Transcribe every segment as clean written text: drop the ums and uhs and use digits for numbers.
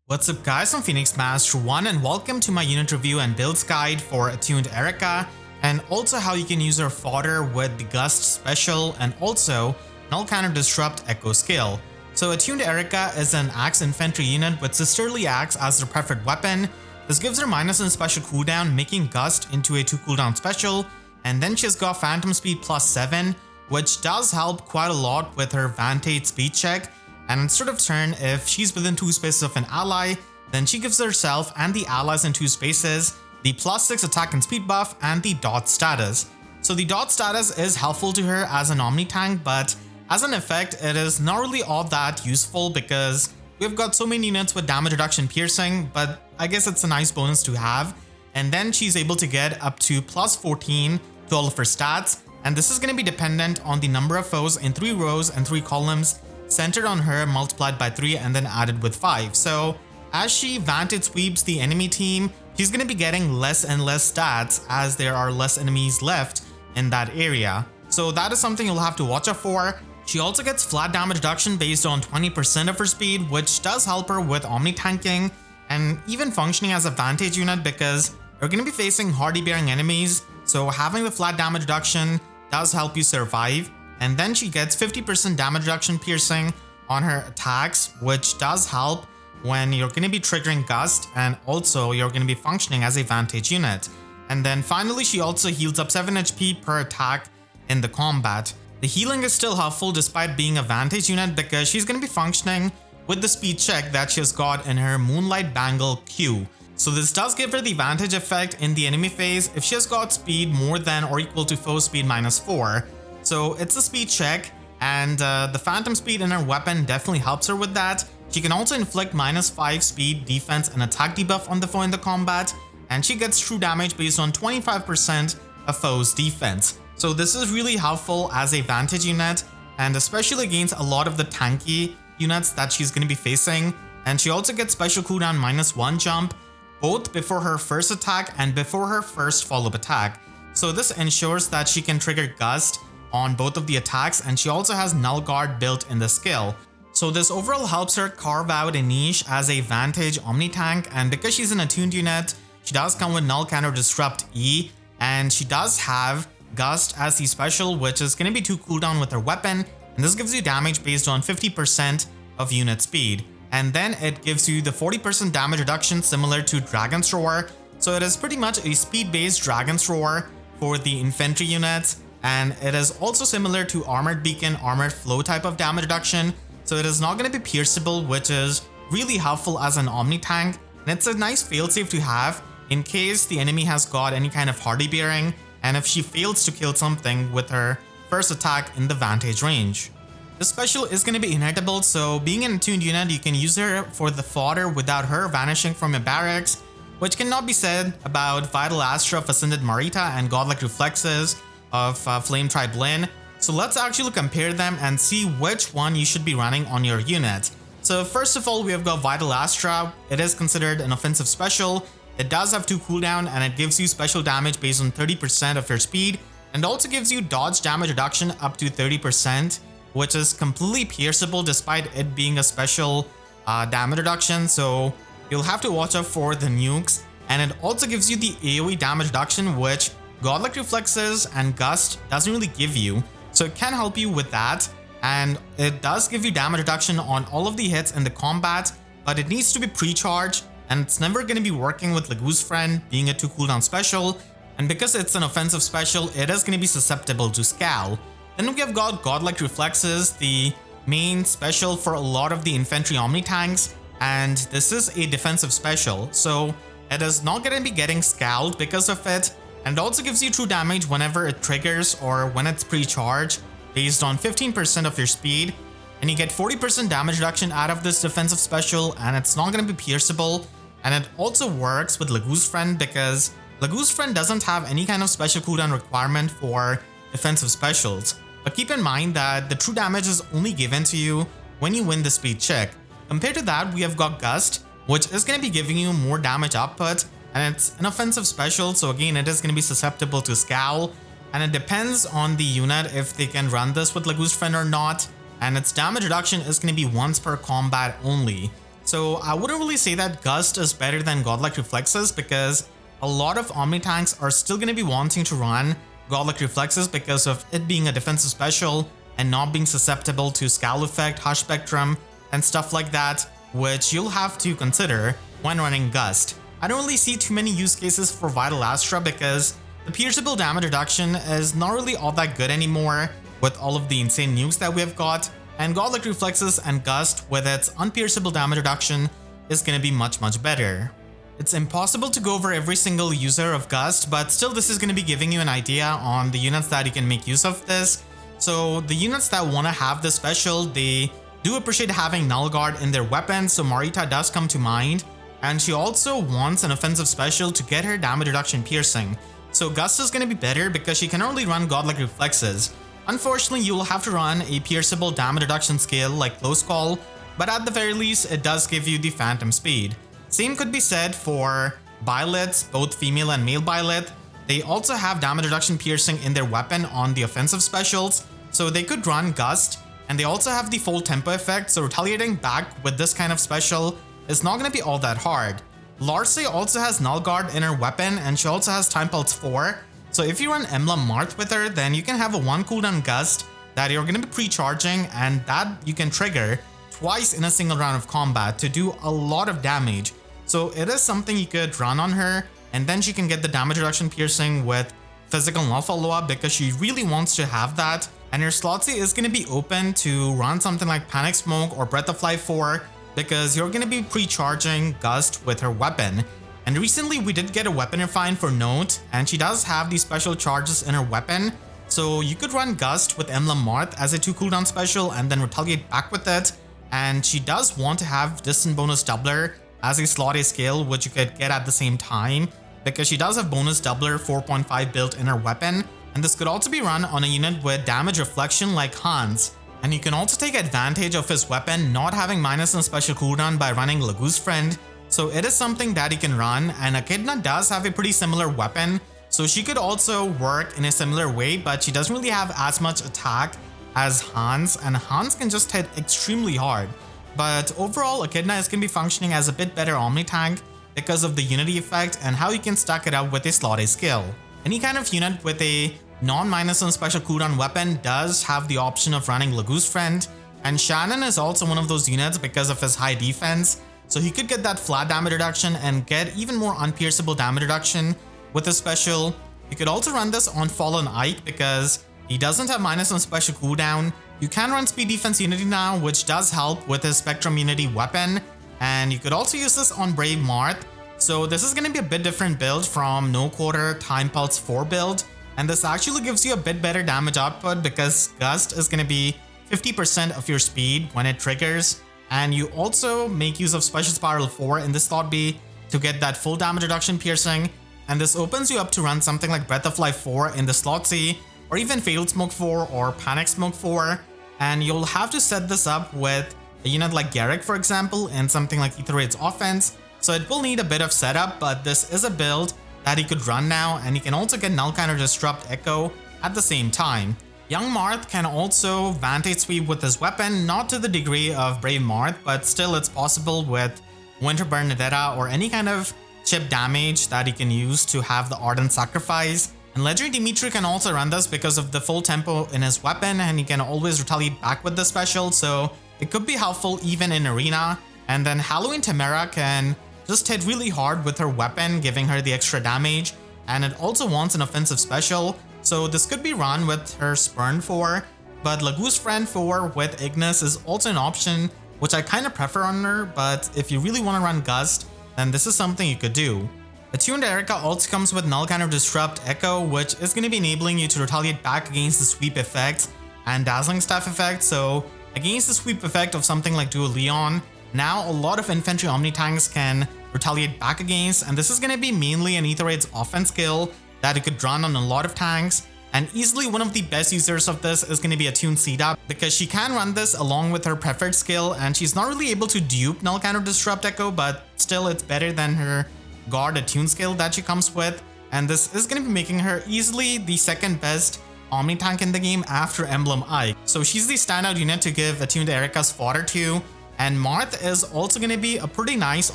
What's up guys, I'm Phoenix Master 1 and welcome to my unit review and builds guide for Attuned Eirika, and also how you can use her fodder with the Gust special and also Null Counter Disrupt Echo skill. So Attuned Eirika is an axe infantry unit with Sisterly Axe as their preferred weapon. This gives her minus in special cooldown, making Gust into a 2 cooldown special, and then she's got Phantom Speed plus 7, which does help quite a lot with her Vantage speed check. And instead of turn, if she's within 2 spaces of an ally, then she gives herself and the allies in 2 spaces the plus 6 attack and speed buff and the dot status. So the dot status is helpful to her as an omni tank, but as an effect it is not really all that useful because we've got so many units with damage reduction piercing, but I guess it's a nice bonus to have. And then she's able to get up to plus 14 to all of her stats, and this is going to be dependent on the number of foes in 3 rows and 3 columns centered on her, multiplied by 3 and then added with 5. So as she Vantage sweeps the enemy team, she's going to be getting less and less stats as there are less enemies left in that area. So that is something you'll have to watch out for. She also gets flat damage reduction based on 20% of her speed, which does help her with omni tanking and even functioning as a Vantage unit because you're going to be facing hardy bearing enemies, so having the flat damage reduction does help you survive. And then she gets 50% damage reduction piercing on her attacks, which does help when you're going to be triggering Gust and also you're going to be functioning as a Vantage unit. And then finally she also heals up 7 HP per attack in the combat. The healing is still helpful despite being a Vantage unit because she's going to be functioning with the speed check that she's got in her Moonlight Bangle Q. So this does give her the Vantage effect in the enemy phase if she has got speed more than or equal to foe speed minus 4. So it's a speed check, and the Phantom speed in her weapon definitely helps her with that. She can also inflict minus 5 speed, defense, and attack debuff on the foe in the combat, and she gets true damage based on 25% of foe's defense. So this is really helpful as a Vantage unit, and especially against a lot of the tanky units that she's going to be facing. And she also gets special cooldown minus 1 jump, both before her first attack and before her first follow-up attack. So this ensures that she can trigger Gust on both of the attacks, and she also has Null Guard built in the skill. So this overall helps her carve out a niche as a Vantage omni tank, and because she's an attuned unit, she does come with Null Counter Disrupt E, and she does have Gust as the special, which is going to be 2 cooldown with her weapon, and this gives you damage based on 50% of unit speed. And then it gives you the 40% damage reduction similar to Dragon's Roar, so it is pretty much a speed based Dragon's Roar for the infantry units. And it is also similar to Armored Beacon, Armored Flow type of damage reduction, so it is not going to be pierceable, which is really helpful as an omni tank, and it's a nice failsafe to have in case the enemy has got any kind of hardy bearing and if she fails to kill something with her first attack in the Vantage range. The special is going to be inheritable, so being an attuned unit, you can use her for the fodder without her vanishing from your barracks, which cannot be said about Vital Astra of Ascended Marita and Godlike Reflexes of Flame Tribe Lyn. So let's actually compare them and see which one you should be running on your unit. So first of all, we have got Vital Astra. It is considered an offensive special. It does have 2 cooldown, and it gives you special damage based on 30% of your speed, and also gives you dodge damage reduction up to 30%, which is completely pierceable despite it being a special damage reduction, so you'll have to watch out for the nukes. And it also gives you the AoE damage reduction, which Godlike Reflexes and Gust doesn't really give you, so it can help you with that. And it does give you damage reduction on all of the hits in the combat, but it needs to be pre-charged, and it's never going to be working with Lagu's Friend being a 2 cooldown special, and because it's an offensive special, it is going to be susceptible to Scal. Then we have got Godlike Reflexes, the main special for a lot of the infantry omni tanks, and this is a defensive special, so it is not going to be getting scaled because of it. And it also gives you true damage whenever it triggers or when it's pre-charged based on 15% of your speed, and you get 40% damage reduction out of this defensive special, and it's not going to be pierceable. And it also works with Lagu's Friend because Lagu's Friend doesn't have any kind of special cooldown requirement for defensive specials. But keep in mind that the true damage is only given to you when you win the speed check. Compared to that, we have got Gust, which is going to be giving you more damage output, and it's an offensive special, so again it is going to be susceptible to Scowl, and it depends on the unit if they can run this with Lagu's Friend or not, and its damage reduction is going to be once per combat only. So I wouldn't really say that Gust is better than Godlike Reflexes because a lot of Omni tanks are still going to be wanting to run Godlike Reflexes because of it being a defensive special and not being susceptible to Scowl Effect, Hush Spectrum, and stuff like that, which you'll have to consider when running Gust. I don't really see too many use cases for Vital Astra because the pierceable damage reduction is not really all that good anymore with all of the insane nukes that we have got, and Godlike Reflexes and Gust with its unpierceable damage reduction is going to be much better. It's impossible to go over every single user of Gust, but still this is going to be giving you an idea on the units that you can make use of this. So the units that want to have this special, they do appreciate having Null Guard in their weapon, so Marita does come to mind, and she also wants an offensive special to get her damage reduction piercing. So Gust is going to be better because she can only run Godlike Reflexes. Unfortunately, you will have to run a pierceable damage reduction skill like Close Call, but at the very least, it does give you the Phantom Speed. Same could be said for Byleths, both female and male Byleth. They also have damage reduction piercing in their weapon on the offensive specials, so they could run Gust, and they also have the full tempo effect, so retaliating back with this kind of special is not going to be all that hard. Larce also has Null Guard in her weapon, and she also has Time Pulse 4, so if you run Emblem Marth with her, then you can have a 1 cooldown Gust that you're going to be pre-charging, and that you can trigger twice in a single round of combat to do a lot of damage. So it is something you could run on her, and then she can get the damage reduction piercing with physical null follow-up because she really wants to have that. And your slot C is going to be open to run something like Panic Smoke or Breath of Life 4 because you're going to be pre-charging Gust with her weapon. And recently we did get a weapon refine for Note, and she does have these special charges in her weapon. So you could run Gust with Emblem Marth as a 2 cooldown special and then retaliate back with it. And she does want to have Distant Bonus Doubler as a slot A skill, which you could get at the same time, because she does have Bonus Doubler 4.5 built in her weapon. And this could also be run on a unit with damage reflection like Hans. And you can also take advantage of his weapon not having minus on special cooldown by running Lagu's Friend. So it is something that he can run, and Echidna does have a pretty similar weapon, so she could also work in a similar way, but she doesn't really have as much attack as Hans, and Hans can just hit extremely hard. But overall, Echidna is going to be functioning as a bit better Omni tank because of the Unity effect and how you can stack it up with a slot A skill. Any kind of unit with a non-minus on special cooldown weapon does have the option of running Lagu's Friend, and Shannon is also one of those units because of his high defense. So he could get that flat damage reduction and get even more unpierceable damage reduction with his special. You could also run this on Fallen Ike because he doesn't have minus on special cooldown. You can run Speed Defense Unity now, which does help with his Spectrum Unity weapon. And you could also use this on Brave Marth. So this is going to be a bit different build from No Quarter Time Pulse 4 build. And this actually gives you a bit better damage output because Gust is going to be 50% of your speed when it triggers. And you also make use of Special Spiral 4 in this slot B to get that full damage reduction piercing, and this opens you up to run something like Breath of Life 4 in the slot C, or even Fatal Smoke 4 or Panic Smoke 4, and you'll have to set this up with a unit like Garrick, for example, and something like Ether Raid's offense, so it will need a bit of setup, but this is a build that he could run now, and he can also get Null Counter Disrupt Echo at the same time. Young Marth can also Vantage Sweep with his weapon, not to the degree of Brave Marth, but still it's possible with Winter Bernadetta or any kind of chip damage that he can use to have the Ardent Sacrifice. And Legendary Dimitri can also run this because of the full tempo in his weapon, and he can always retaliate back with the special, so it could be helpful even in Arena. And then Halloween Tamara can just hit really hard with her weapon, giving her the extra damage, and it also wants an offensive special. So this could be run with her Spurn 4, but Lagu's Friend 4 with Ignis is also an option, which I kind of prefer on her, but if you really want to run Gust, then this is something you could do. Attuned Eirika also comes with Null Counter Disrupt Echo, which is going to be enabling you to retaliate back against the sweep effect and Dazzling Staff effect, so against the sweep effect of something like Dual Leon, now a lot of infantry Omni tanks can retaliate back against, and this is going to be mainly an Ether Raid's offense skill that you could run on a lot of tanks, and easily one of the best users of this is going to be Attuned Eirika because she can run this along with her preferred skill, and she's not really able to dupe Null Counter Disrupt Echo, but still it's better than her Guard Attune skill that she comes with, and this is going to be making her easily the second best Omni tank in the game after Emblem Ike. So she's the standout unit to give Attuned Eirika's fodder to, And Marth is also going to be a pretty nice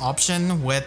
option with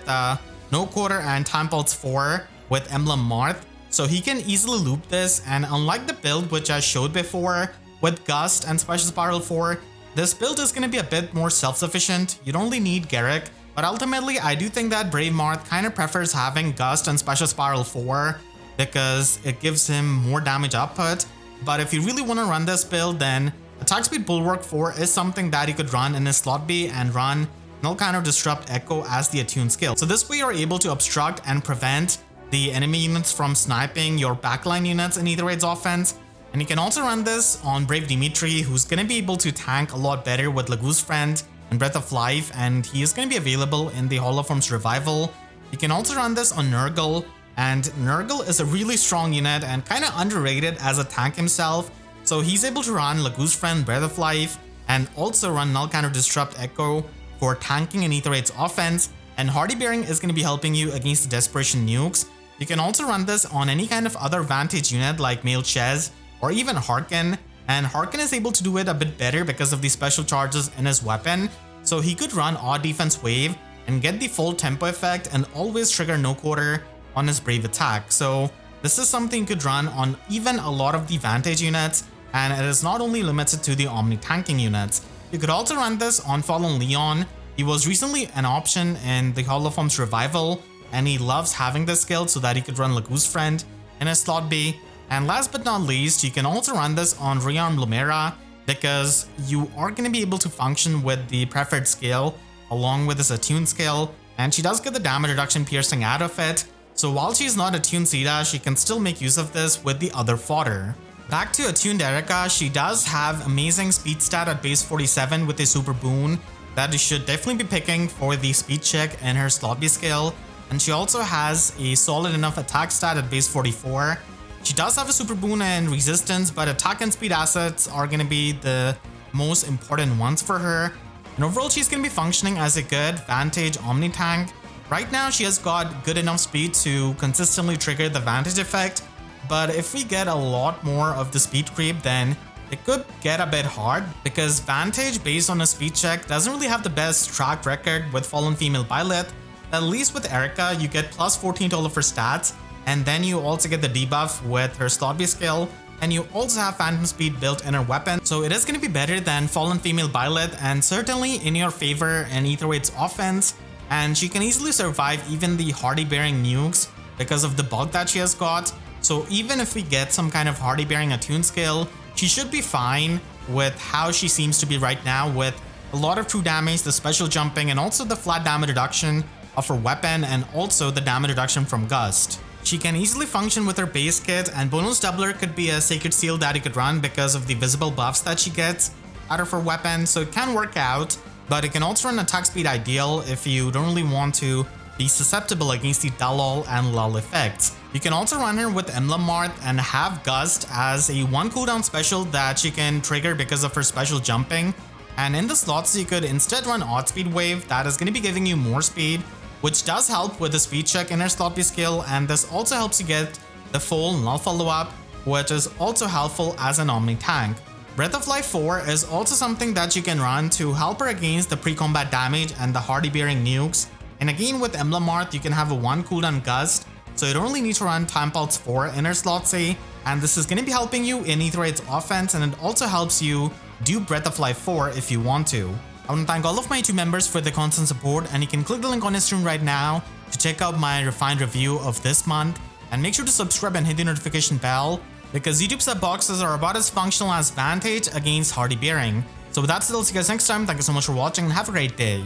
No Quarter and Time Pulse 4 with Emblem Marth. So he can easily loop this, and unlike the build which I showed before with Gust and Special Spiral 4, this build is going to be a bit more self-sufficient. You don't really need Garrick, but ultimately I do think that Brave Marth kind of prefers having Gust and Special Spiral 4 because it gives him more damage output. But if you really want to run this build, then Attack Speed Bulwark 4 is something that you could run in his slot B and run Null Counter Disrupt Echo as the attuned skill. So this way you're able to obstruct and prevent the enemy units from sniping your backline units in Aether Raid's offense. And you can also run this on Brave Dimitri, who's going to be able to tank a lot better with Lagu's Friend and Breath of Life, and he is going to be available in the Holoform's Revival. You can also run this on Nurgle, and Nurgle is a really strong unit and kind of underrated as a tank himself. So he's able to run Lagu's Friend, Breath of Life, and also run Null Counter Disrupt Echo for tanking in Aether Raid's offense. And Hardy Bearing is going to be helping you against the Desperation nukes. You can also run this on any kind of other Vantage unit like Male Ches or even Harkin, and Harkin is able to do it a bit better because of the special charges in his weapon. So he could run Odd Defense Wave and get the full tempo effect and always trigger No Quarter on his Brave attack. So this is something you could run on even a lot of the Vantage units, and it is not only limited to the Omni tanking units. You could also run this on Fallen Leon. He was recently an option in the Holoform's Revival, and he loves having this skill so that he could run Lagu's Friend in his slot B. And last but not least, you can also run this on Rearm Lumera because you are going to be able to function with the preferred skill along with this attuned skill, and she does get the damage reduction piercing out of it. So while she's not attuned Sita, she can still make use of this with the other fodder. Back to Attuned Eirika, she does have amazing speed stat at base 47 with a super boon that you should definitely be picking for the speed check in her slot B skill. And she also has a solid enough attack stat at base 44. She does have a super boon and resistance, but attack and speed assets are going to be the most important ones for her. And overall, she's going to be functioning as a good Vantage Omni tank. Right now, she has got good enough speed to consistently trigger the Vantage effect, but if we get a lot more of the speed creep, then it could get a bit hard because Vantage based on a speed check doesn't really have the best track record with Fallen Female Byleth. At least with Eirika, you get plus 14 to all of her stats, and then you also get the debuff with her slot B skill, and you also have Phantom Speed built in her weapon, so it is going to be better than Fallen Female Byleth and certainly in your favor in Aether Raid's offense, and she can easily survive even the Hardy Bearing nukes because of the bulk that she has got. So even if we get some kind of Hardy Bearing attuned skill, she should be fine with how she seems to be right now with a lot of true damage, the special jumping, and also the flat damage reduction of her weapon, and also the damage reduction from Gust. She can easily function with her base kit, and bonus doubler could be a Sacred Seal that you could run because of the visible buffs that she gets out of her weapon, so it can work out, but it can also run attack speed ideal if you don't really want to be susceptible against the dull and lull effects. You can also run her with Emblem Marth and have Gust as a 1 cooldown special that she can trigger because of her special jumping, and in the slots you could instead run Odd Speed Wave that is going to be giving you more speed, which does help with the speed check in her slot B skill, and this also helps you get the full null follow-up, which is also helpful as an Omni tank. Breath of Life 4 is also something that you can run to help her against the pre-combat damage and the Hardy Bearing nukes, and again with Emblem Marth you can have a 1 cooldown Gust, so you don't really need to run Time Pulse 4 in her slot C, and this is going to be helping you in Aether Raid's offense, and it also helps you do Breath of Life 4 if you want to. I want to thank all of my YouTube members for the constant support, and you can click the link on your screen right now to check out my refined review of this month, and make sure to subscribe and hit the notification bell because YouTube sub boxes are about as functional as Vantage against Hardy Bearing. So with that said, I'll see you guys next time. Thank you so much for watching and have a great day.